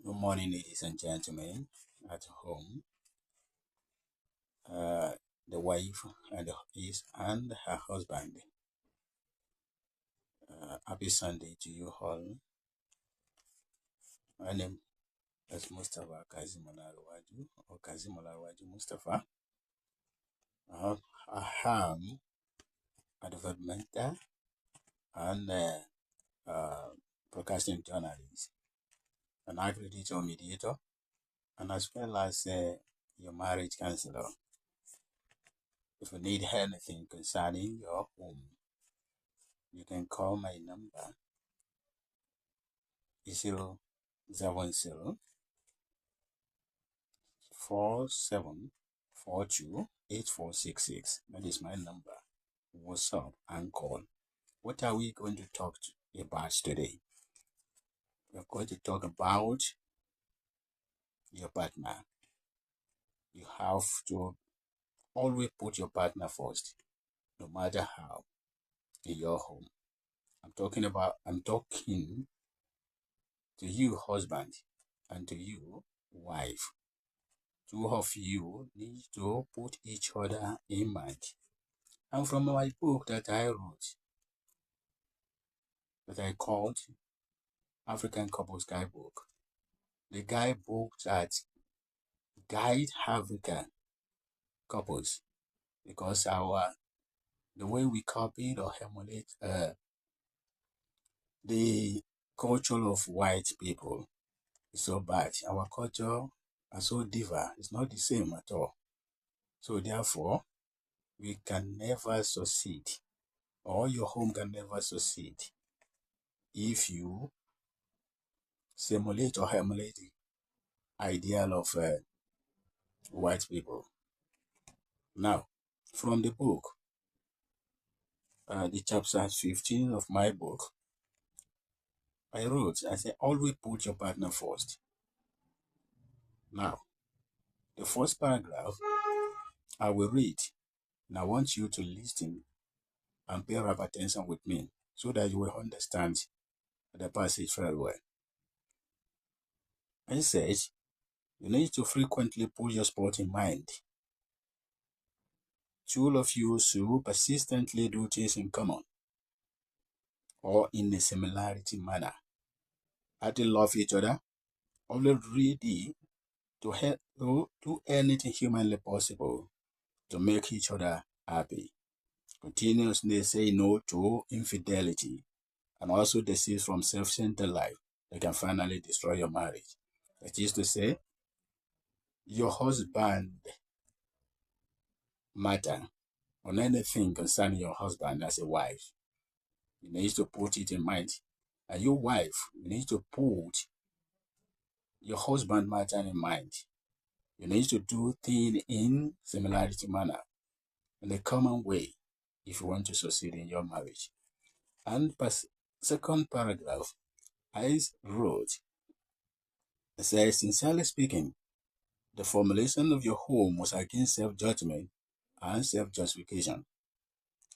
Good morning, ladies and gentlemen at home. Uh, the wife and her husband. Happy Sunday to you all. My name is Mustafa Kazim Olarewaju or Kazim Olarewaju Mustafa. I am a developmental and uh, broadcasting journalist, an accredited mediator, and as well as your marriage counselor. If you need anything concerning your home, you can call my number 070 4742 8466. That is my number. WhatsApp and call. What are we going to talk about today? We're going to talk about your partner. You have to always put your partner first, no matter how, in your home. I'm talking to you, husband, and to you, wife. Two of you need to put each other in mind. And from my book that I wrote, that I called African Couples Guidebook, the guidebook that guide African couples, because the way we copied or emulate the culture of white people is so bad. Our culture are so diverse. It's not the same at all. So therefore, we can never succeed, or your home can never succeed if you simulate or emulate the ideal of white people. Now, from the book, the chapter 15 of my book, I said, always put your partner first. Now, the first paragraph I will read, and I want you to listen and pay up attention with me so that you will understand the passage very well. I said, you need to frequently put your sport in mind. Two of you should persistently do things in common or in a similarity manner. They love each other, always ready to help to do anything humanly possible to make each other happy. Continuously say no to infidelity and also desist from self-centered life that can finally destroy your marriage. That is to say, your husband matter on anything concerning your husband as a wife. You need to put it in mind. And your wife, you need to put your husband matter in mind. You need to do things in similarity manner, in a common way, if you want to succeed in your marriage. And second paragraph, I wrote, it says, sincerely speaking, the formulation of your home was against self-judgment and self-justification.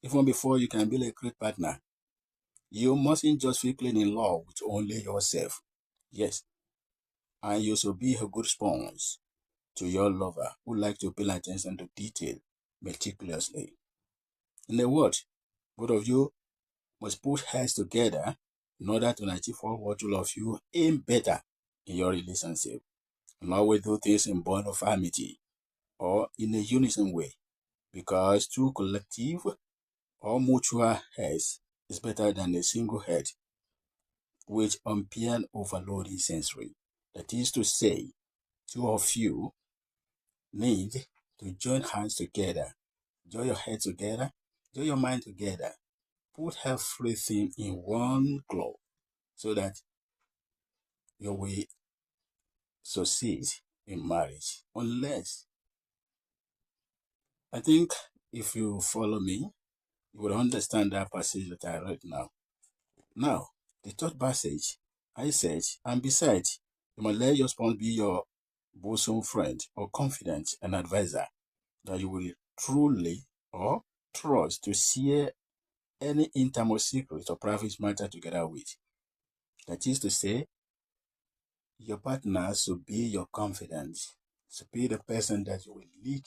Even before you can be a great partner, you mustn't just feel clean in love with only yourself. Yes, and you should be a good spouse to your lover who likes to pay attention to detail meticulously. In a word, both of you must put heads together in order to achieve all what two of you aim better in your relationship. And always do things in bond of amity or in a unison way, because two collective or mutual heads is better than a single head, which impaired overloading sensory. That is to say, two of you need to join hands together, join your head together, join your mind together, put everything in one glove so that you will succeed in marriage. Unless, I think if you follow me, you will understand that passage that I read now. Now, the third passage, I said, and besides, you must let your spouse be your bosom friend or confidant and advisor that you will truly or trust to share any intimate secret or private matter together with. That is to say, your partner should be your confidant, should be the person that you will leak,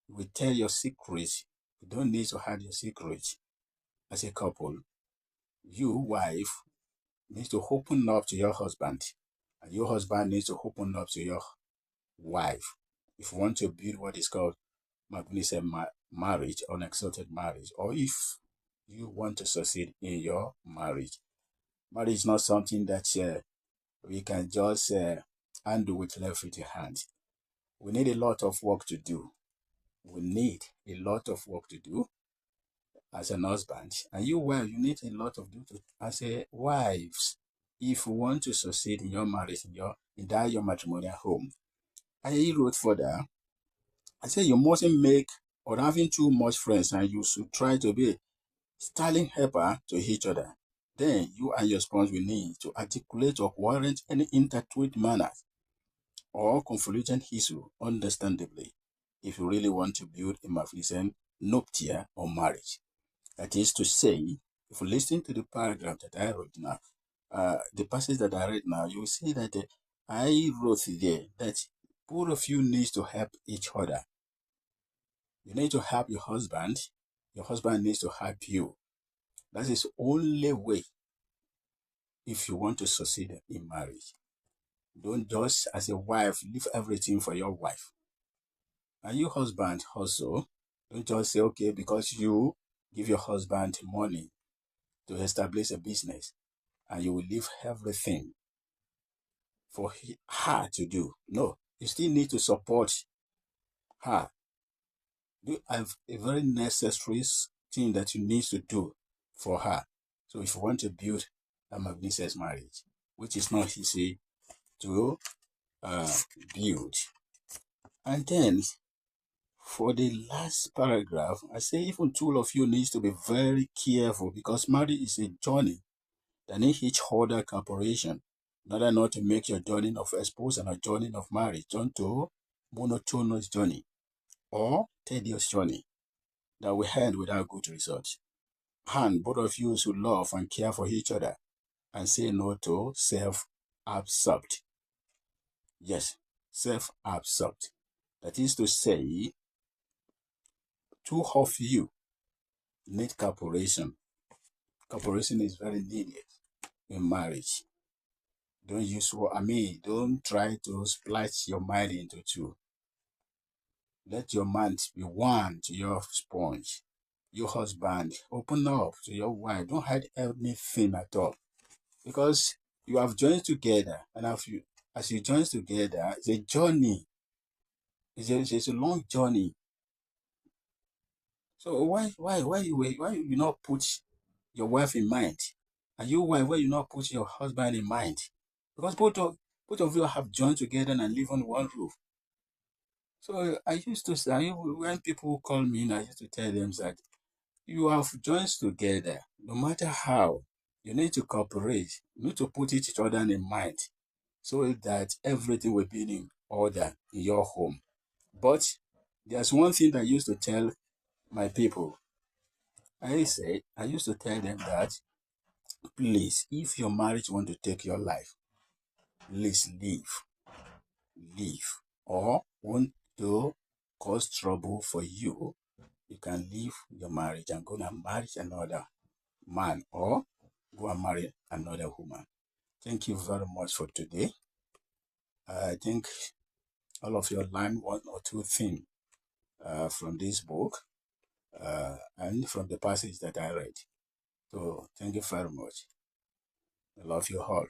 you will tell your secrets. You don't need to hide your secrets as a couple. You, wife, needs to open up to your husband, and your husband needs to open up to your wife. If you want to build what is called magnificent marriage, unexalted marriage, or if you want to succeed in your marriage. Marriage is not something that we can just handle with left with your hand. We need a lot of work to do. We need a lot of work to do as an husband. And you, well, you need a lot of do to as a wives. If you want to succeed in your marriage, in that your matrimonial home. I wrote further, I said you mustn't make or having too much friends, and you should try to be styling helper to each other. Then you and your spouse will need to articulate or warrant any intertwined manners or conflicting issue understandably if you really want to build a magnificent nuptial or marriage. That is to say, if you listen to the paragraph that I wrote now, the passage that I read now, you will see that I wrote there that both of you need to help each other. You need to help your husband needs to help you. That is the only way if you want to succeed in marriage. Don't just, as a wife, leave everything for your wife. And you husband also, don't just say, okay, because you give your husband money to establish a business, and you will leave everything for her to do. No, you still need to support her. You have a very necessary thing that you need to do for her. So if you want to build a magnificent marriage, which is not easy to build. And then for the last paragraph, I say even two of you needs to be very careful because marriage is a journey that needs each other cooperation in order not to make your journey of spouse and a journey of marriage turn to monotonous journey or tedious journey that will end without good results. And both of you should love and care for each other and say no to self-absorbed. Yes, self-absorbed. That is to say, two of you need cooperation. Cooperation is very needed in marriage. Don't try to split your mind into two. Let your mind be one to your sponge. Your husband, open up to your wife. Don't hide anything at all. Because you have joined together, and as you join together, it's a journey. It's a long journey. So why you not put your wife in mind? And you wife, why you not put your husband in mind? Because both of you have joined together and live on one roof. So I used to say, when people call me, I used to tell them that you have joined together, no matter how, you need to cooperate. You need to put each other in mind so that everything will be in order in your home. But there's one thing that I used to tell my people. I used to tell them that, please, if your marriage want to take your life, please leave. Or want to cause trouble for you, you can leave your marriage and go and marry another man or go and marry another woman. Thank you very much for today. I think all of you learned one or two things from this book and from the passage that I read. So thank you very much. I love you all.